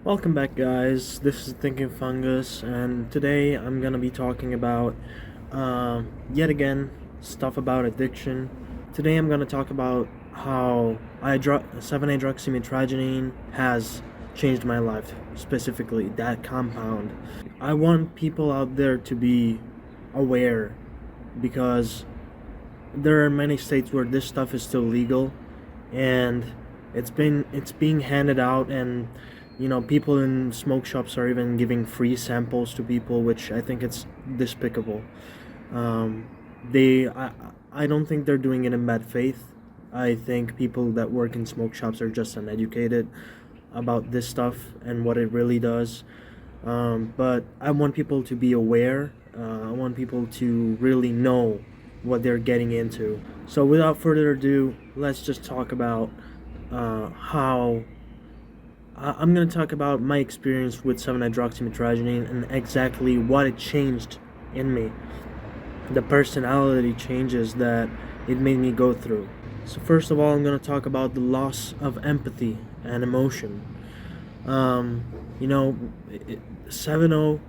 Welcome back, guys. This is Thinking Fungus, and today I'm gonna be talking about yet again stuff about addiction. Today I'm gonna talk about how 7-hydroxymetragynine has changed my life, specifically that compound. I want people out there to be aware because there are many states where this stuff is still legal, and it's being handed out, and people in smoke shops are even giving free samples to people, which I think it's despicable. um, they I don't think they're doing it in bad faith. I think people that work in smoke shops are just uneducated about this stuff and what it really does. But I want people to be aware. I want people to really know what they're getting into. So without further ado, let's just talk about how I'm going to talk about my experience with 7-hydroxymetragynine and exactly what it changed in me, the personality changes that it made me go through. So first of all, I'm going to talk about the loss of empathy and emotion. Um, you know, 7-0,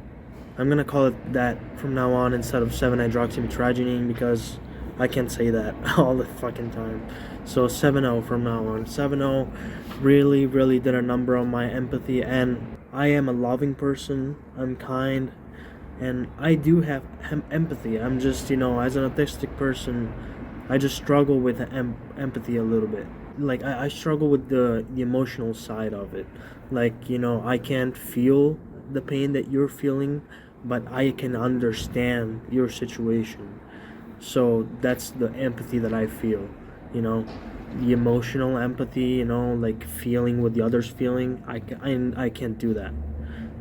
I'm going to call it that from now on instead of 7-hydroxymetragynine because I can't say that all the fucking time. So 7-0 from now on. 7-0 really, really did a number on my empathy, and I am a loving person. I'm kind, and I do have empathy. I'm just, as an autistic person, I just struggle with empathy a little bit. Like, I struggle with the emotional side of it. Like, I can't feel the pain that you're feeling, but I can understand your situation. So that's the empathy that I feel, you know, the emotional empathy, like feeling what the other's feeling. I can't do that,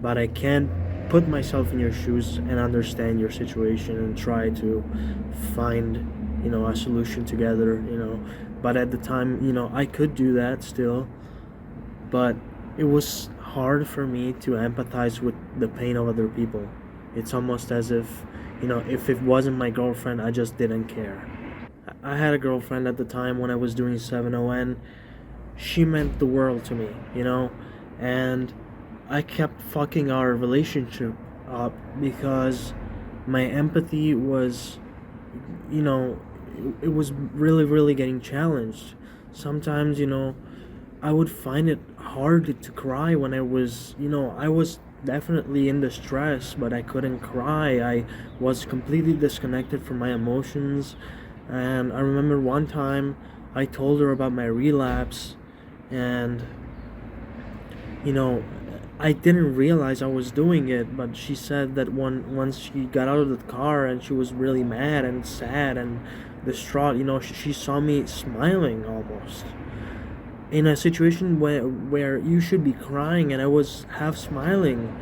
but I can put myself in your shoes and understand your situation and try to find, a solution together, But at the time, I could do that still, but it was hard for me to empathize with the pain of other people. It's almost as if, if it wasn't my girlfriend, I just didn't care. I had a girlfriend at the time when I was doing 7-0, and she meant the world to me, and I kept fucking our relationship up because my empathy was, it was really, really getting challenged. Sometimes, I would find it hard to cry when I was definitely in distress, but I couldn't cry. I was completely disconnected from my emotions. And I remember one time I told her about my relapse, and you know, I didn't realize I was doing it, but she said that once she got out of the car and she was really mad and sad and distraught, she saw me smiling almost in a situation where you should be crying, and I was half smiling,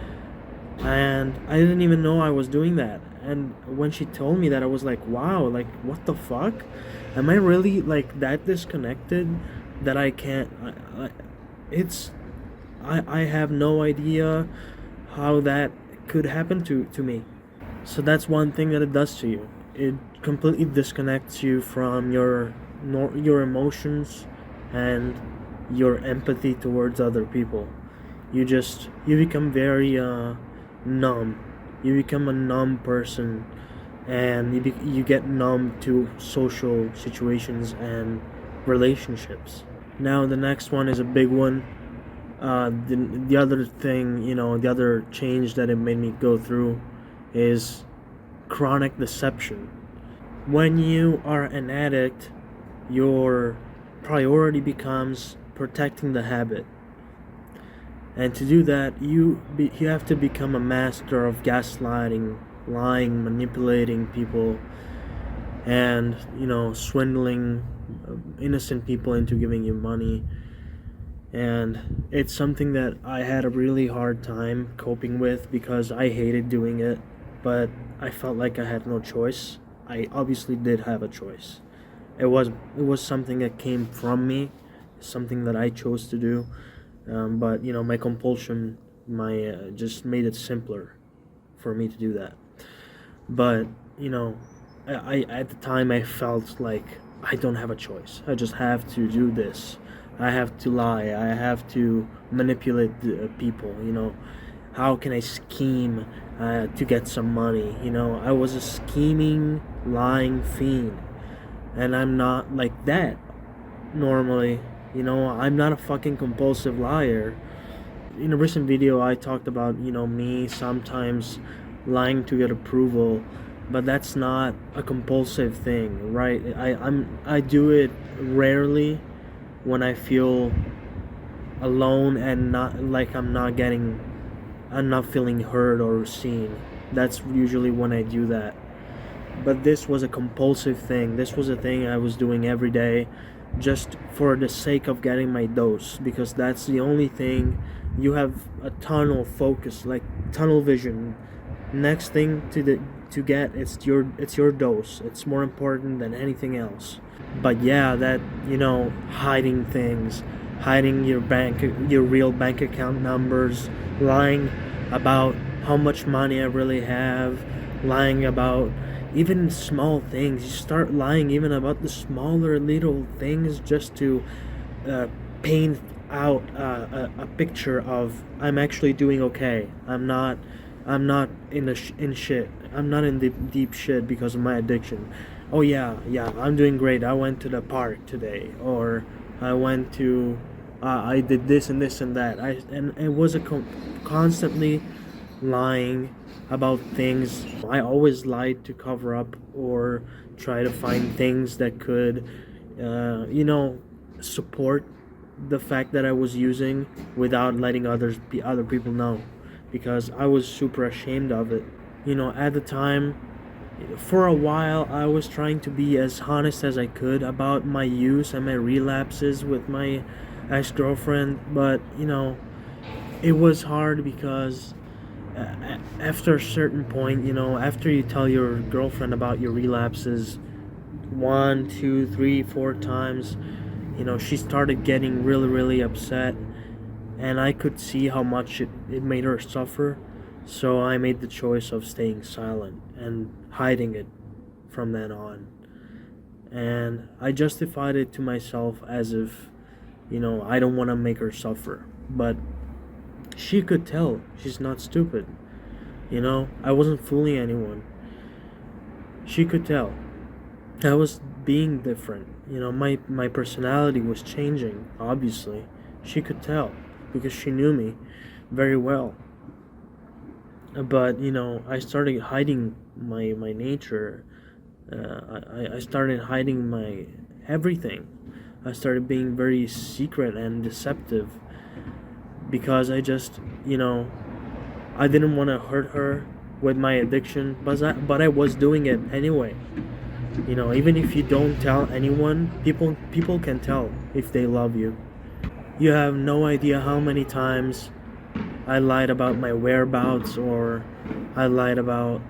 and I didn't even know I was doing that. And when she told me that, I was like, wow, like, what the fuck? Am I really like that disconnected that I can't it's I have no idea how that could happen to me. So that's one thing that it does to you. It completely disconnects you from your emotions and your empathy towards other people. You become very numb. You become a numb person, and you get numb to social situations and relationships. Now the next one is a big one. The other thing, the other change that it made me go through is chronic deception. When you are an addict, your priority becomes protecting the habit. And to do that, you have to become a master of gaslighting, lying, manipulating people, and swindling innocent people into giving you money. And it's something that I had a really hard time coping with because I hated doing it, but I felt like I had no choice. I obviously did have a choice. It was something that came from me, something that I chose to do. But my compulsion, my just made it simpler for me to do that. But I at the time I felt like I don't have a choice. I just have to do this. I have to lie. I have to manipulate the people. How can I scheme to get some money? I was a scheming, lying fiend, and I'm not like that normally. I'm not a fucking compulsive liar. In a recent video, I talked about me sometimes lying to get approval, but that's not a compulsive thing, right? I do it rarely when I feel alone and not like I'm not feeling heard or seen. That's usually when I do that. But this was a compulsive thing. This was a thing I was doing every day just for the sake of getting my dose, because that's the only thing. You have a tunnel focus, like tunnel vision. Next thing to get, it's your dose. It's more important than anything else. But yeah, that hiding things, hiding your real bank account numbers, lying about how much money I really have, lying about even small things. You start lying even about the smaller little things just to paint out a picture of I'm actually doing okay. I'm not in shit. I'm not in deep shit because of my addiction. Oh yeah, I'm doing great. I went to the park today, or I went to I did this and this and that. And it was constantly lying about things. I always lied to cover up or try to find things that could support the fact that I was using without letting other people know, because I was super ashamed of it. At the time, for a while, I was trying to be as honest as I could about my use and my relapses with my ex-girlfriend, but it was hard because after a certain point, after you tell your girlfriend about your relapses 1, 2, 3, 4 times, she started getting really, really upset, and I could see how much it made her suffer. So I made the choice of staying silent and hiding it from then on. And I justified it to myself as if, I don't want to make her suffer. But she could tell. She's not stupid. I wasn't fooling anyone. She could tell. I was being different. My personality was changing, obviously. She could tell because she knew me very well. But I started hiding my nature. I started hiding my everything. I started being very secret and deceptive because I just I didn't want to hurt her with my addiction, but I was doing it anyway. Even if you don't tell anyone, people can tell if they love you. You have no idea how many times I lied about my whereabouts, or I lied about,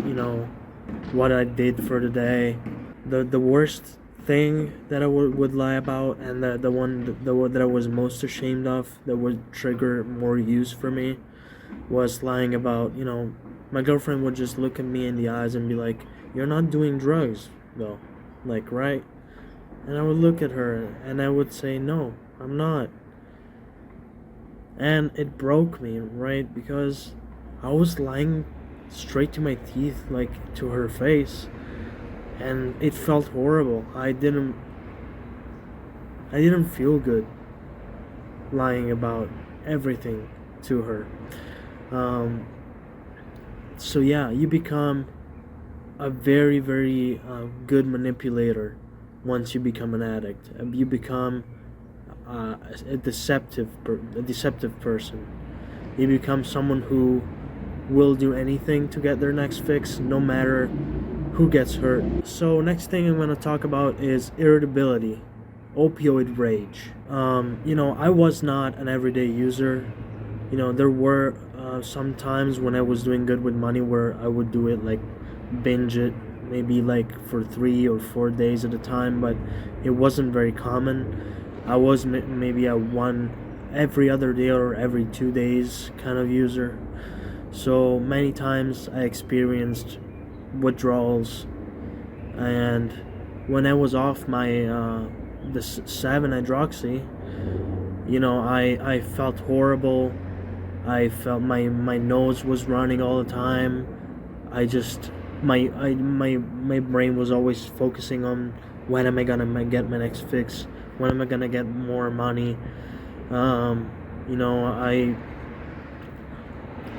what I did for the day. The worst thing that I would lie about, and the one that I was most ashamed of, that would trigger more use for me, was lying about, my girlfriend would just look at me in the eyes and be like, "You're not doing drugs, though." Like, right? And I would look at her and I would say, "No, I'm not." And it broke me, right? Because I was lying straight to my teeth, like to her face, and it felt horrible. I didn't feel good lying about everything to her. So yeah, you become a very, very good manipulator once you become an addict. You become a deceptive person. You become someone who will do anything to get their next fix, no matter who gets hurt. So next thing I'm going to talk about is irritability, opioid rage. I was not an everyday user. There were some times when I was doing good with money where I would do it, like binge it, maybe like for 3 or 4 days at a time, but it wasn't very common. I was maybe a one every other day or every 2 days kind of user. So many times I experienced withdrawals, and when I was off my the 7-hydroxy, I felt horrible. I felt my nose was running all the time. I just my brain was always focusing on when am I gonna get my next fix? When am I gonna get more money? Um, you know,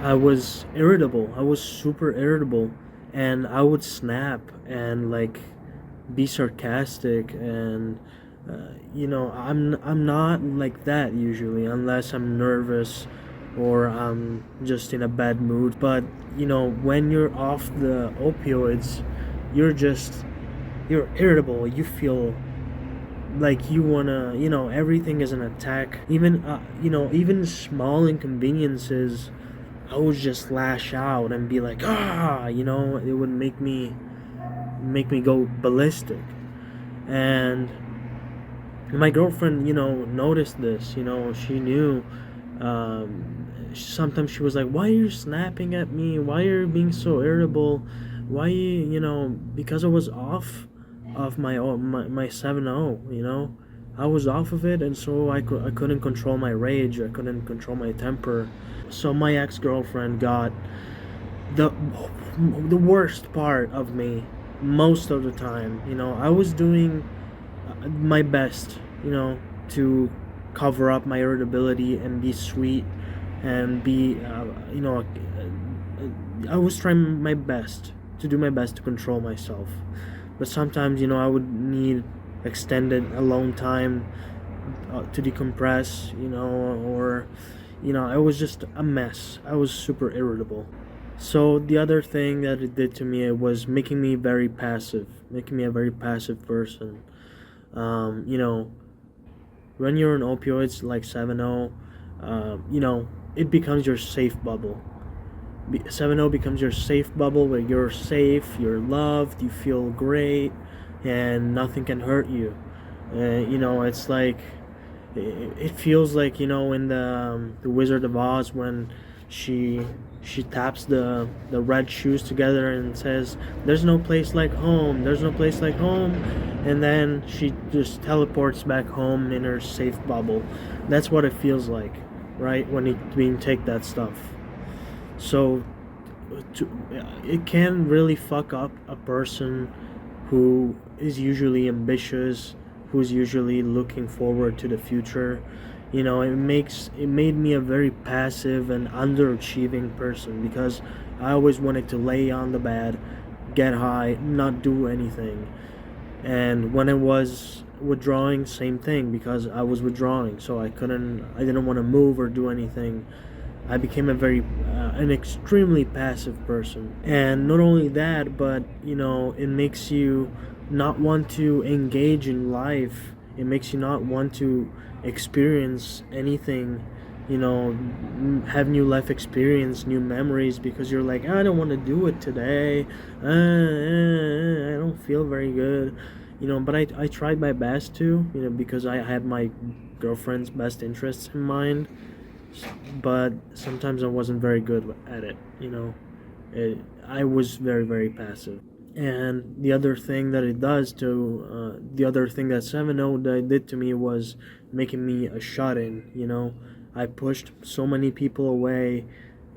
I was irritable. I was super irritable, and I would snap and like be sarcastic and I'm not like that usually unless I'm nervous or I'm just in a bad mood. But when you're off the opioids, you're just you're irritable. You feel like you wanna, everything is an attack. Even even small inconveniences, I would just lash out and be like, it would make me go ballistic. And my girlfriend, noticed this. She knew. Sometimes she was like, "Why are you snapping at me? Why are you being so irritable? Why because I was off of my 7-0. I was off of it, and so I couldn't control my rage. I couldn't control my temper. So my ex girlfriend got the the worst part of me most of the time. I was doing my best, to cover up my irritability and be sweet and be, I was trying my best to do my best to control myself. But sometimes, I would need extended alone time to decompress, or, I was just a mess. I was super irritable. So the other thing that it did to me was making me very passive, making me a very passive person. You know, when you're on opioids like 7-0, it becomes your safe bubble. 7-0 becomes your safe bubble where you're safe, you're loved, you feel great, and nothing can hurt you. It's like it feels like in the Wizard of Oz when she she taps the red shoes together and says, "There's no place like home. There's no place like home," and then she just teleports back home in her safe bubble. That's what it feels like, right? When you take that stuff. So it can really fuck up a person who is usually ambitious, who's usually looking forward to the future. It made me a very passive and underachieving person because I always wanted to lay on the bed, get high, not do anything. And when I was withdrawing, same thing, because I was withdrawing, so I didn't want to move or do anything. I became an extremely passive person. And not only that, but it makes you not want to engage in life. It makes you not want to experience anything, have new life experience, new memories, because you're like, I don't want to do it today. I don't feel very good. But I tried my best to, because I had my girlfriend's best interests in mind, but sometimes I wasn't very good at it. I was very, very passive. And the other thing that 7-0 did to me was making me a shut-in. I pushed so many people away,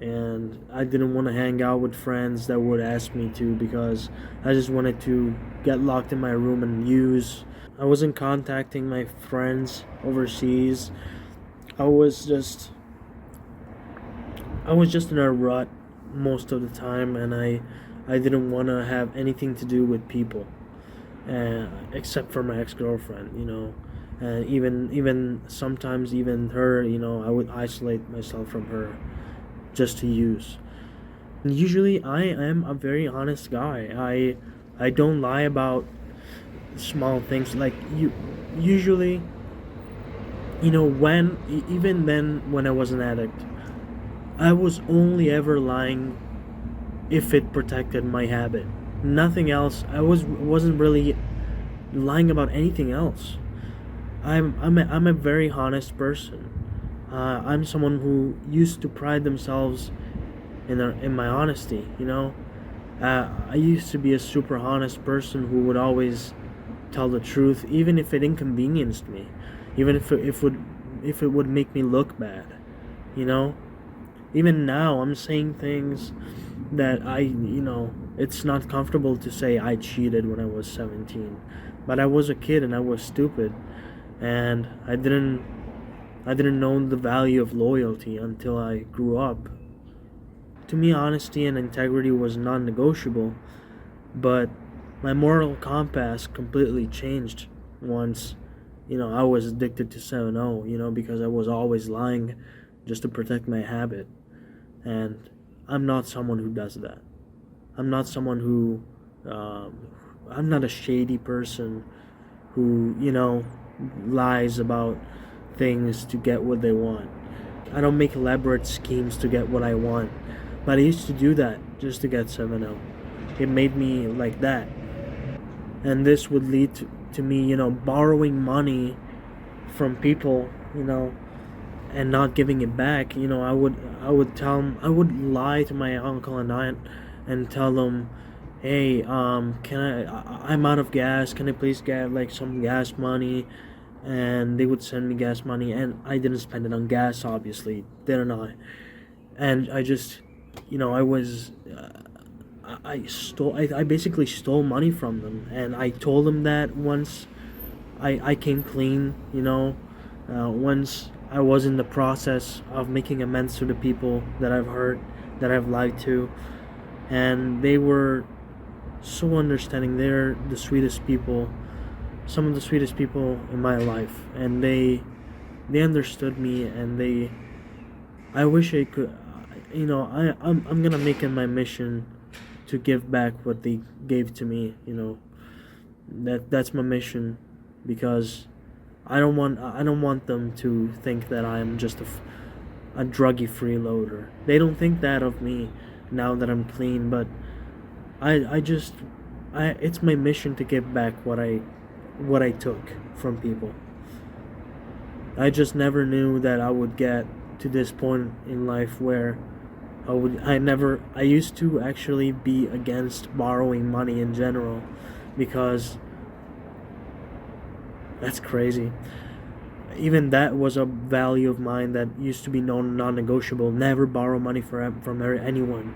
and I didn't want to hang out with friends that would ask me to, because I just wanted to get locked in my room and use. I wasn't contacting my friends overseas. I was just I was just in a rut most of the time, and I didn't want to have anything to do with people, except for my ex girlfriend. And even sometimes even her, I would isolate myself from her just to use. And usually, I am a very honest guy. I don't lie about small things. Like you, usually, when even then when I was an addict, I was only ever lying if it protected my habit. Nothing else. Wasn't really lying about anything else. I'm a very honest person. I'm someone who used to pride themselves in my honesty. I used to be a super honest person who would always tell the truth, even if it inconvenienced me. even if it would make me look bad, you know. Even now I'm saying things that it's not comfortable to say I cheated when I was 17, but I was a kid and I was stupid, and I didn't know the value of loyalty until I grew up. To me, honesty and integrity was non-negotiable, but my moral compass completely changed once, I was addicted to 7-0, because I was always lying just to protect my habit. And I'm not someone who does that. I'm not someone who, I'm not a shady person who, lies about things to get what they want. I don't make elaborate schemes to get what I want. But I used to do that just to get 7-0. It made me like that. And this would lead to me, borrowing money from people, and not giving it back. I would lie to my uncle and aunt and tell them, hey, I'm out of gas, can I please get like some gas money? And they would send me gas money, and I didn't spend it on gas, obviously, didn't I? And I just, I was I basically stole money from them, and I told them that once I came clean, once I was in the process of making amends to the people that I've hurt, that I've lied to, and they were so understanding. They're the sweetest people, some of the sweetest people in my life, and they understood me, and I wish I could, I'm gonna make it my mission to give back what they gave to me. That's my mission, because I don't want them to think that I'm just a druggy freeloader. They don't think that of me now that I'm clean, but I just it's my mission to give back what I took from people. I just never knew that I would get to this point in life where I used to actually be against borrowing money in general, because that's crazy. Even that was a value of mine that used to be non-negotiable. Never borrow money from anyone.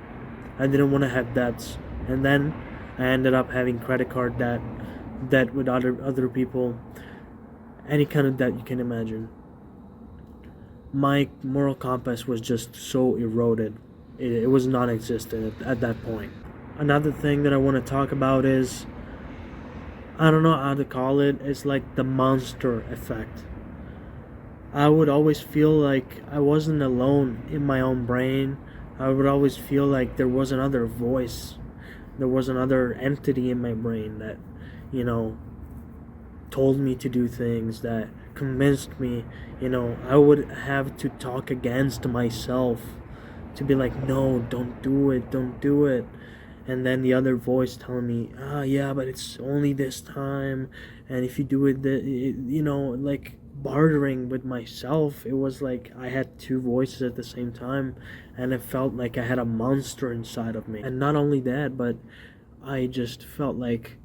I didn't want to have debts, and then I ended up having credit card debt with other people, any kind of debt you can imagine. My moral compass was just so eroded. It was non-existent at that point. Another thing that I want to talk about is, I don't know how to call it. It's like the monster effect. I would always feel like I wasn't alone in my own brain. I would always feel like there was another voice. There was another entity in my brain that, you know, told me to do things, that convinced me. I would have to talk against myself to be like, no, don't do it. And then the other voice telling me, yeah, but it's only this time, and if you do it, like bartering with myself. It was like I had two voices at the same time, and it felt like I had a monster inside of me. And not only that, but I just felt like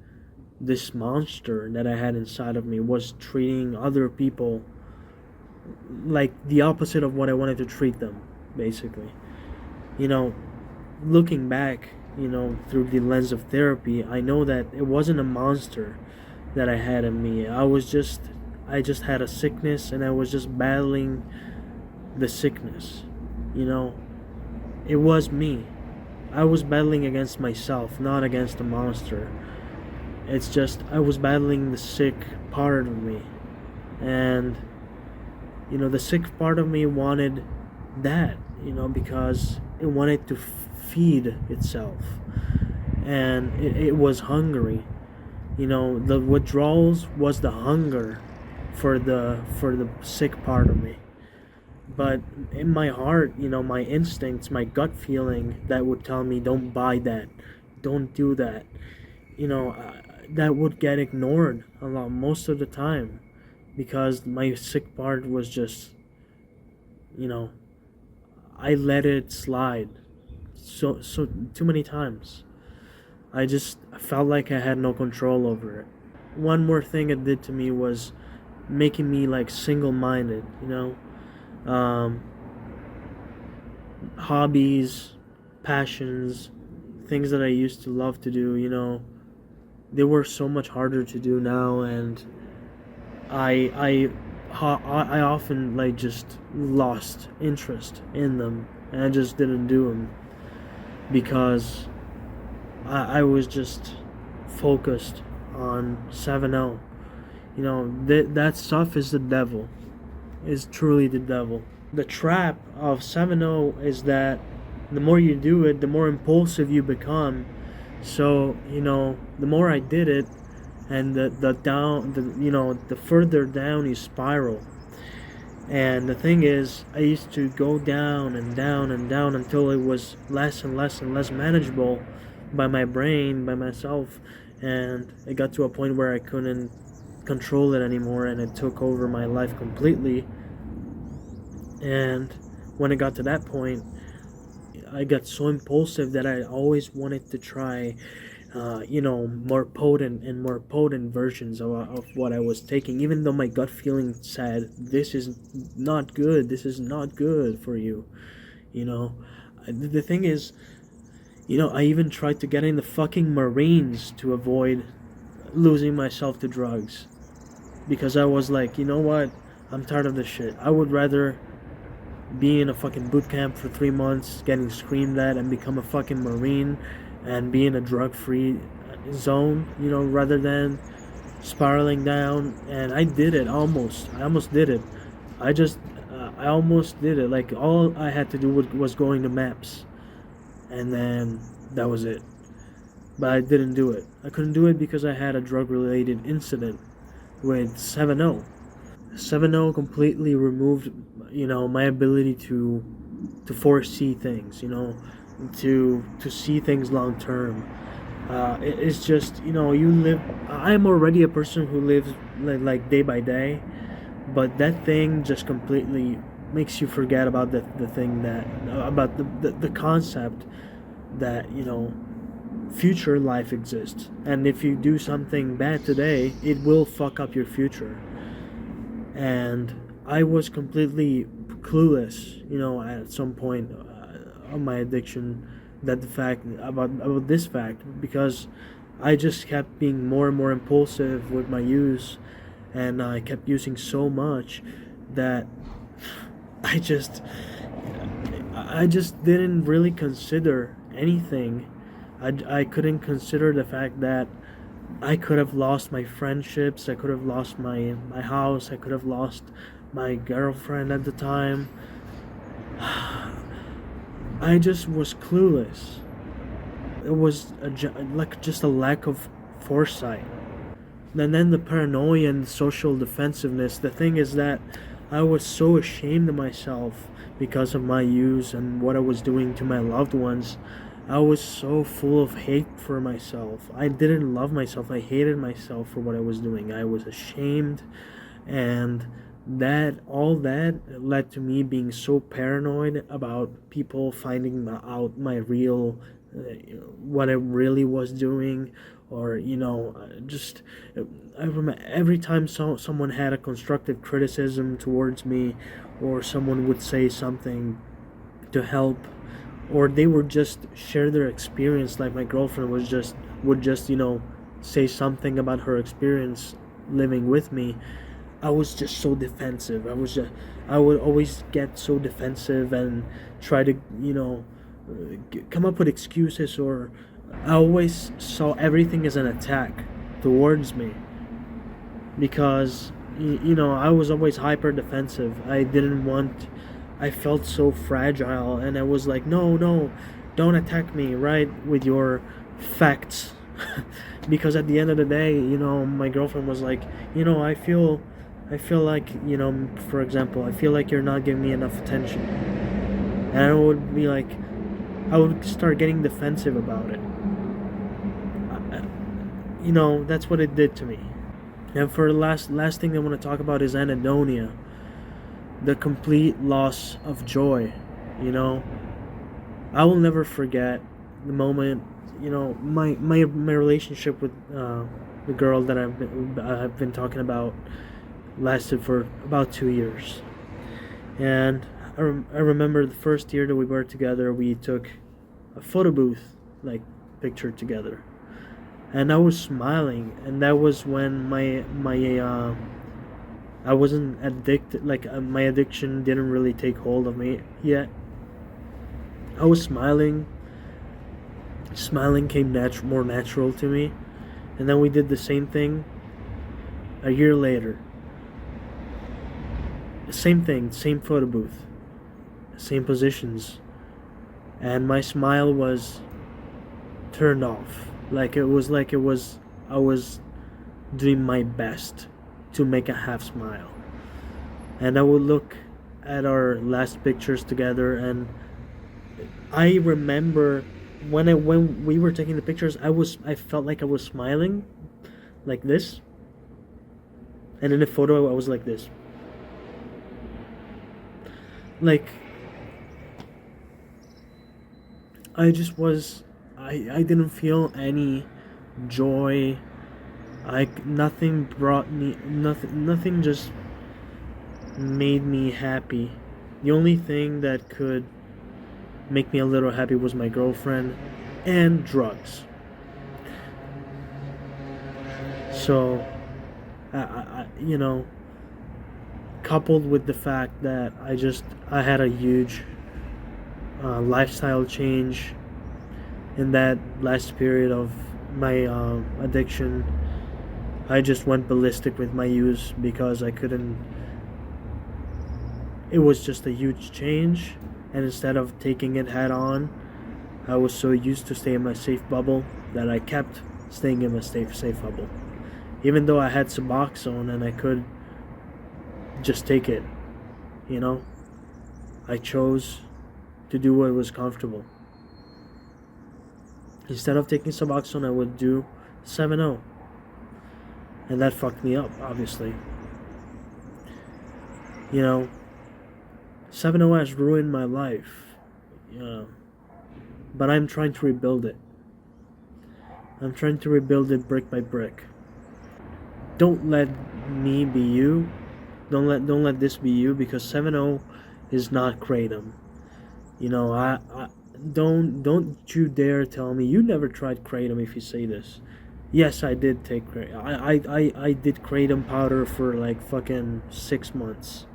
this monster that I had inside of me was treating other people like the opposite of what I wanted to treat them, basically. You know, Looking back, through the lens of therapy, I know that it wasn't a monster that I had in me. I just had a sickness, and I was just battling the sickness. You know, it was me. I was battling against myself, not against the monster. It's just I was battling the sick part of me. And the sick part of me wanted that, because it wanted to feed itself, and it was hungry. The withdrawals was the hunger for the sick part of me. But in my heart, my instincts, my gut feeling, that would tell me, don't buy that, don't do that. That would get ignored a lot, most of the time, because my sick part was just, you know I let it slide so too many times. I felt like I had no control over it. One more thing it did to me was making me like single-minded, um, hobbies, passions, things that I used to love to do, they were so much harder to do now, and I I often like just lost interest in them, and I just didn't do them because I was just focused on 7-0. That stuff is the devil, is truly the devil. The trap of 7-0 is that the more you do it, the more impulsive you become. So, the more I did it, and the down, the further down you spiral. And the thing is, I used to go down and down and down until it was less and less and less manageable by my brain, by myself. And it got to a point where I couldn't control it anymore, and it took over my life completely. And when it got to that point, I got so impulsive that I always wanted to try, more potent and more potent versions of what I was taking, even though my gut feeling said, this is not good, this is not good for you. You know, the thing is, I even tried to get in the fucking Marines to avoid losing myself to drugs because I was like, you know what? I'm tired of this shit. I would rather be in a fucking boot camp for 3 months, getting screamed at, and become a fucking Marine and be in a drug-free zone, rather than spiraling down. And I did it almost. I almost did it. I almost did it. Like, all I had to do was going to maps, and then that was it. But I didn't do it. I couldn't do it because I had a drug-related incident with 7-0. 7-0 completely removed, my ability to foresee things, to see things long term. It's just, you live. I'm already a person who lives like day by day, but that thing just completely makes you forget about the thing that about the concept that future life exists, and if you do something bad today, it will fuck up your future. And I was completely clueless, at some point of my addiction, that the fact about this fact, because I just kept being more and more impulsive with my use, and I kept using so much that I just I just didn't really consider anything. I couldn't consider the fact that I could have lost my friendships, I could have lost my house, I could have lost my girlfriend at the time. I just was clueless. It was like just a lack of foresight. And then the paranoia and social defensiveness. The thing is that I was so ashamed of myself because of my use and what I was doing to my loved ones. I was so full of hate for myself. I didn't love myself. I hated myself for what I was doing. I was ashamed, and all that led to me being so paranoid about people finding out my real what I really was doing, or just I remember every time someone had a constructive criticism towards me, or someone would say something to help, or they would just share their experience, like my girlfriend would just say something about her experience living with me. I was just so defensive. I would always get so defensive and try to come up with excuses, or I always saw everything as an attack towards me, because I was always hyper defensive. I felt so fragile, and I was like, no, don't attack me, right, with your facts. Because at the end of the day, my girlfriend was like, I feel like, for example, I feel like you're not giving me enough attention. And I would start getting defensive about it. That's what it did to me. And for the last thing I want to talk about is anhedonia, the complete loss of joy. I will never forget the moment, my relationship with the girl that I've been talking about. lasted for about 2 years. And I remember the first year that we were together, we took a photo booth like picture together, and I was smiling, and that was when my I wasn't addicted, like my addiction didn't really take hold of me yet. I was smiling. Smiling came more natural to me, and then we did the same thing a year later. Same thing, same photo booth, same positions, and my smile was turned off. Like it was I was doing my best to make a half smile. And I would look at our last pictures together, and I remember when we were taking the pictures, I felt like I was smiling like this, and in the photo I was like this. Like I just was I didn't feel any joy. Nothing brought me nothing just made me happy. The only thing that could make me a little happy was my girlfriend and drugs. So coupled with the fact that I had a huge lifestyle change in that last period of my addiction. I just went ballistic with my use because I couldn't. It was just a huge change, and instead of taking it head on, I was so used to stay in my safe bubble that I kept staying in my safe bubble, even though I had Suboxone and I could just take it. You know, I chose to do what was comfortable. Instead of taking Suboxone, I would do 7-0. And that fucked me up, obviously. 7-0 has ruined my life. But I'm trying to rebuild it. I'm trying to rebuild it brick by brick. Don't let me be you. Don't let this be you, because 7-0 is not Kratom. I don't you dare tell me you never tried Kratom if you say this. Yes, I did take Kratom. I did Kratom powder for like fucking 6 months.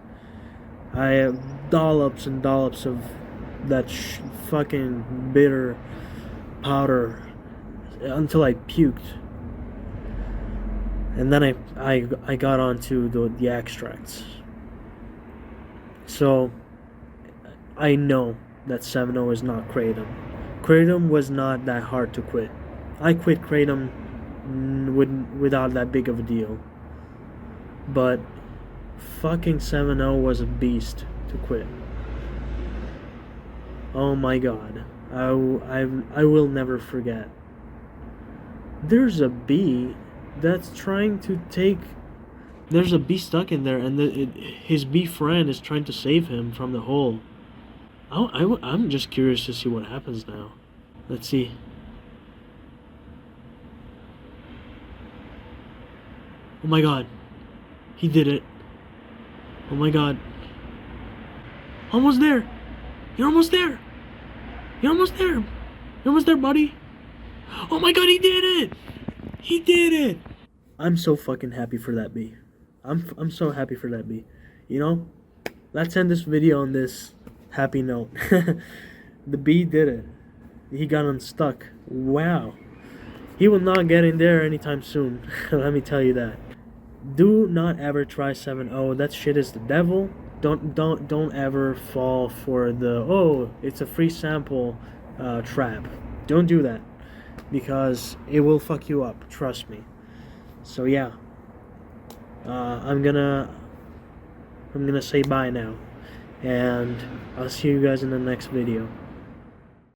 I have dollops and dollops of that fucking bitter powder until I puked. And then I got onto the extracts. So I know that 7-0 is not Kratom. Kratom was not that hard to quit. I quit Kratom without that big of a deal. But fucking 7-0 was a beast to quit. Oh my god. I will never forget. There's a bee that's trying to take... There's a bee stuck in there, and his bee friend is trying to save him from the hole. I'm just curious to see what happens now. Let's see. Oh my god. He did it. Oh my god. Almost there. You're almost there. You're almost there. You're almost there, buddy. Oh my god, he did it. He did it. I'm so fucking happy for that bee. I'm so happy for that bee. Let's end this video on this happy note. The bee did it. He got unstuck. Wow. He will not get in there anytime soon. Let me tell you that. Do not ever try 7-0. That shit is the devil. Don't ever fall for the it's a free sample trap. Don't do that, because it will fuck you up. Trust me. So yeah. I'm gonna say bye now, and I'll see you guys in the next video.